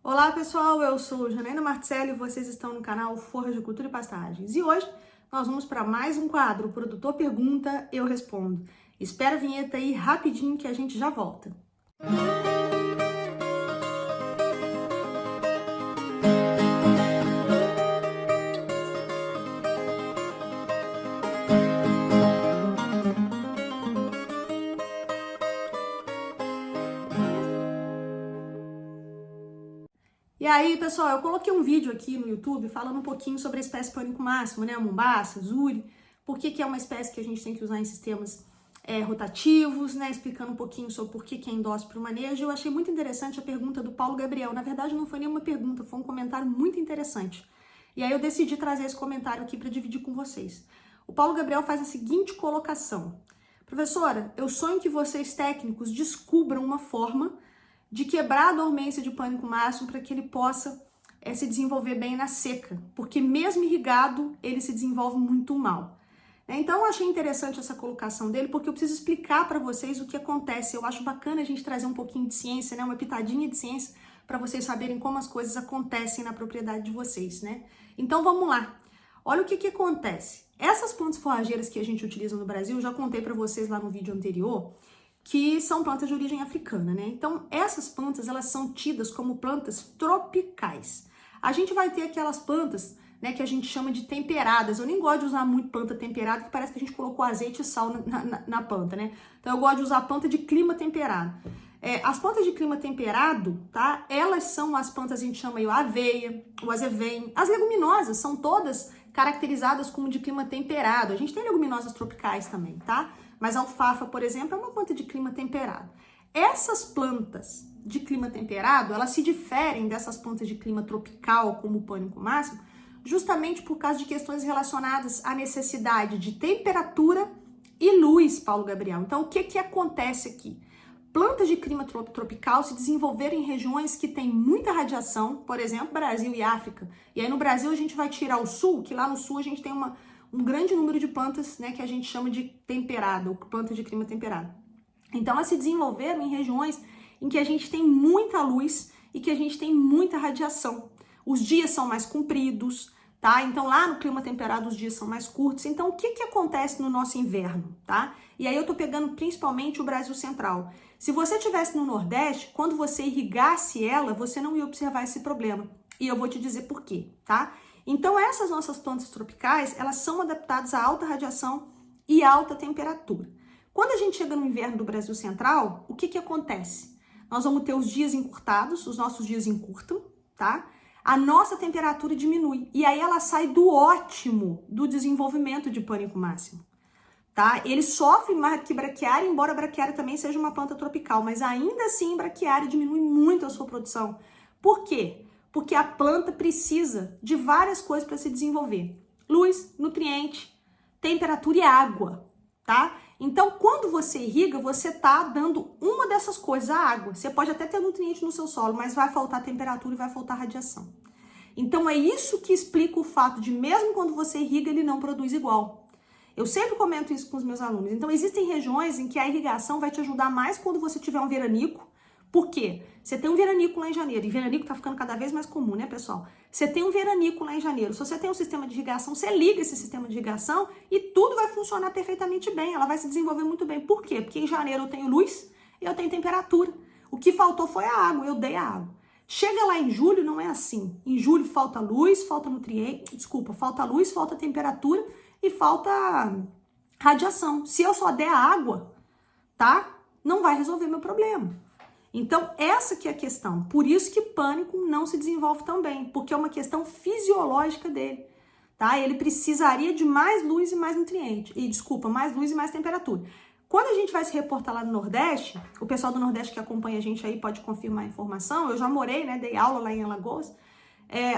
Olá pessoal, eu sou Janaína Marticelli e vocês estão no canal Forra de Cultura e Pastagens. E hoje nós vamos para mais um quadro, o produtor pergunta, eu respondo. Espera a vinheta aí rapidinho que a gente já volta. E aí, pessoal, eu coloquei um vídeo aqui no YouTube falando um pouquinho sobre a espécie pânico máximo, né? A Mombasa, Zuri, por que é uma espécie que a gente tem que usar em sistemas rotativos, né? Explicando um pouquinho sobre por que é endócito para o manejo. Eu achei muito interessante a pergunta do Paulo Gabriel. Na verdade, não foi nenhuma pergunta, foi um comentário muito interessante. E aí eu decidi trazer esse comentário aqui para dividir com vocês. O Paulo Gabriel faz a seguinte colocação. Professora, eu sonho que vocês técnicos descubram uma forma de quebrar a dormência de pânico máximo para que ele possa se desenvolver bem na seca, porque mesmo irrigado, ele se desenvolve muito mal. Então, eu achei interessante essa colocação dele, porque eu preciso explicar para vocês o que acontece. Eu acho bacana a gente trazer um pouquinho de ciência, né? Uma pitadinha de ciência, para vocês saberem como as coisas acontecem na propriedade de vocês, né? Então, vamos lá. Olha o que acontece. Essas plantas forrageiras que a gente utiliza no Brasil, eu já contei para vocês lá no vídeo anterior, que são plantas de origem africana, né? Então, essas plantas, elas são tidas como plantas tropicais. A gente vai ter aquelas plantas, né, que a gente chama de temperadas. Eu nem gosto de usar muito planta temperada, que parece que a gente colocou azeite e sal na planta, né? Então, eu gosto de usar planta de clima temperado. As plantas de clima temperado, tá? Elas são as plantas, a gente chama aí, a aveia, o azevém. As leguminosas são todas caracterizadas como de clima temperado. A gente tem leguminosas tropicais também, tá? Mas a alfafa, por exemplo, é uma planta de clima temperado. Essas plantas de clima temperado, elas se diferem dessas plantas de clima tropical, como o pânico máximo, justamente por causa de questões relacionadas à necessidade de temperatura e luz, Paulo Gabriel. Então, o que acontece aqui? Plantas de clima tropical se desenvolveram em regiões que têm muita radiação, por exemplo, Brasil e África. E aí no Brasil a gente vai tirar o sul, que lá no sul a gente tem um grande número de plantas, né, que a gente chama de temperado, ou plantas de clima temperado. Então, elas se desenvolveram em regiões em que a gente tem muita luz e que a gente tem muita radiação. Os dias são mais compridos, tá? Então, lá no clima temperado, os dias são mais curtos. Então, o que acontece no nosso inverno, tá? E aí eu tô pegando principalmente o Brasil Central. Se você estivesse no Nordeste, quando você irrigasse ela, você não ia observar esse problema. E eu vou te dizer por quê, tá? Então, essas nossas plantas tropicais, elas são adaptadas a alta radiação e alta temperatura. Quando a gente chega no inverno do Brasil Central, o que acontece? Nós vamos ter os dias encurtados, os nossos dias encurtam, tá? A nossa temperatura diminui. E aí ela sai do ótimo do desenvolvimento de pânico máximo, tá? Ele sofre mais que braquiária, embora a braquiária também seja uma planta tropical, mas ainda assim braquiária diminui muito a sua produção. Por quê? Porque a planta precisa de várias coisas para se desenvolver. Luz, nutriente, temperatura e água, tá? Então, quando você irriga, você tá dando uma dessas coisas, a água. Você pode até ter nutriente no seu solo, mas vai faltar temperatura e vai faltar radiação. Então, é isso que explica o fato de, mesmo quando você irriga, ele não produz igual. Eu sempre comento isso com os meus alunos. Então, existem regiões em que a irrigação vai te ajudar mais quando você tiver um veranico. Por quê? Você tem um veranico lá em janeiro, e veranico tá ficando cada vez mais comum, né, pessoal? Você tem um veranico lá em janeiro, se você tem um sistema de irrigação, você liga esse sistema de irrigação e tudo vai funcionar perfeitamente bem, ela vai se desenvolver muito bem. Por quê? Porque em janeiro eu tenho luz e eu tenho temperatura. O que faltou foi a água, eu dei a água. Chega lá em julho, não é assim. Em julho falta luz, falta nutriente, falta luz, falta temperatura e falta radiação. Se eu só der a água, tá? Não vai resolver meu problema. Então, essa que é a questão. Por isso que pânico não se desenvolve tão bem, porque é uma questão fisiológica dele, tá? Ele precisaria de mais luz e mais nutriente. Mais luz e mais temperatura. Quando a gente vai se reportar lá no Nordeste, o pessoal do Nordeste que acompanha a gente aí pode confirmar a informação, eu já morei, né, dei aula lá em Alagoas.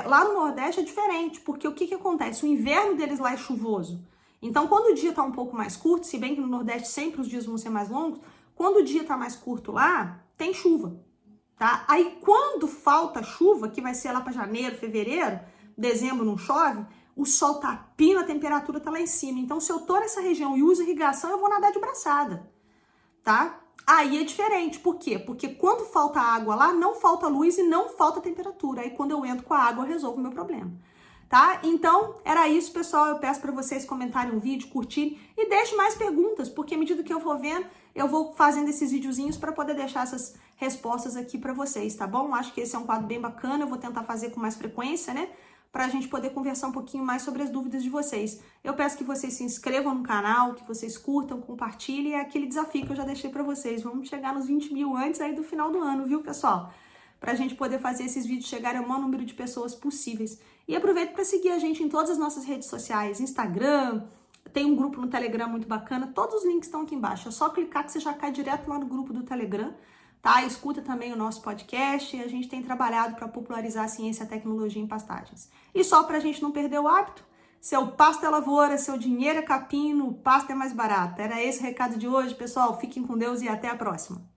Lá no Nordeste é diferente, porque o que acontece? O inverno deles lá é chuvoso. Então, quando o dia tá um pouco mais curto, se bem que no Nordeste sempre os dias vão ser mais longos, quando o dia tá mais curto lá, tem chuva, tá? Aí quando falta chuva, que vai ser lá para janeiro, fevereiro, dezembro não chove, o sol tá a pino, a temperatura tá lá em cima. Então, se eu tô nessa região e uso irrigação, eu vou nadar de braçada, tá? Aí é diferente, por quê? Porque quando falta água lá, não falta luz e não falta temperatura. Aí quando eu entro com a água, eu resolvo o meu problema, tá? Então, era isso, pessoal. Eu peço para vocês comentarem o vídeo, curtirem e deixem mais perguntas, porque à medida que eu vou vendo, eu vou fazendo esses videozinhos para poder deixar essas respostas aqui para vocês, tá bom? Acho que esse é um quadro bem bacana, eu vou tentar fazer com mais frequência, né? Para a gente poder conversar um pouquinho mais sobre as dúvidas de vocês. Eu peço que vocês se inscrevam no canal, que vocês curtam, compartilhem. É aquele desafio que eu já deixei para vocês. Vamos chegar nos 20 mil antes aí do final do ano, viu, pessoal? Para a gente poder fazer esses vídeos chegarem ao maior número de pessoas possíveis. E aproveita para seguir a gente em todas as nossas redes sociais, Instagram, tem um grupo no Telegram muito bacana, todos os links estão aqui embaixo. É só clicar que você já cai direto lá no grupo do Telegram, tá? Escuta também o nosso podcast e a gente tem trabalhado para popularizar a ciência e a tecnologia em pastagens. E só para a gente não perder o hábito, seu pasto é lavoura, seu dinheiro é capim, o pasto é mais barato. Era esse o recado de hoje, pessoal. Fiquem com Deus e até a próxima.